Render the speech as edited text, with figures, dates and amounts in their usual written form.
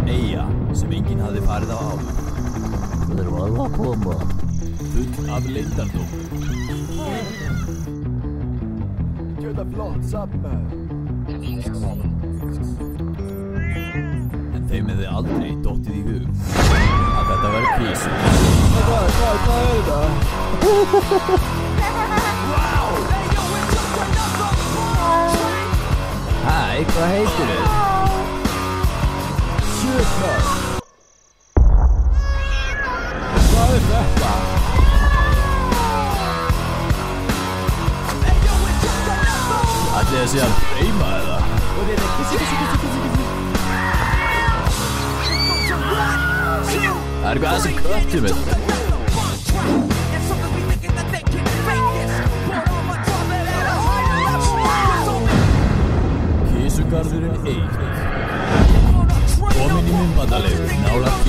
Eyja sem enginn hafði farið á áður. Það eru alveg að koma. Full af leyndardóm. Gjöta flott saman. En þeim hefði aldrei dottið í hug að þetta væri kísur. Hvað er þetta? Hæ, hvað heitir þið? Shit, man. Hvað er þetta? Ætli þið sé að breyma eða? Það er eitthvað aðeins köttum þetta. Kísugarðurinn 1. Komin í myndbandalegur nálægt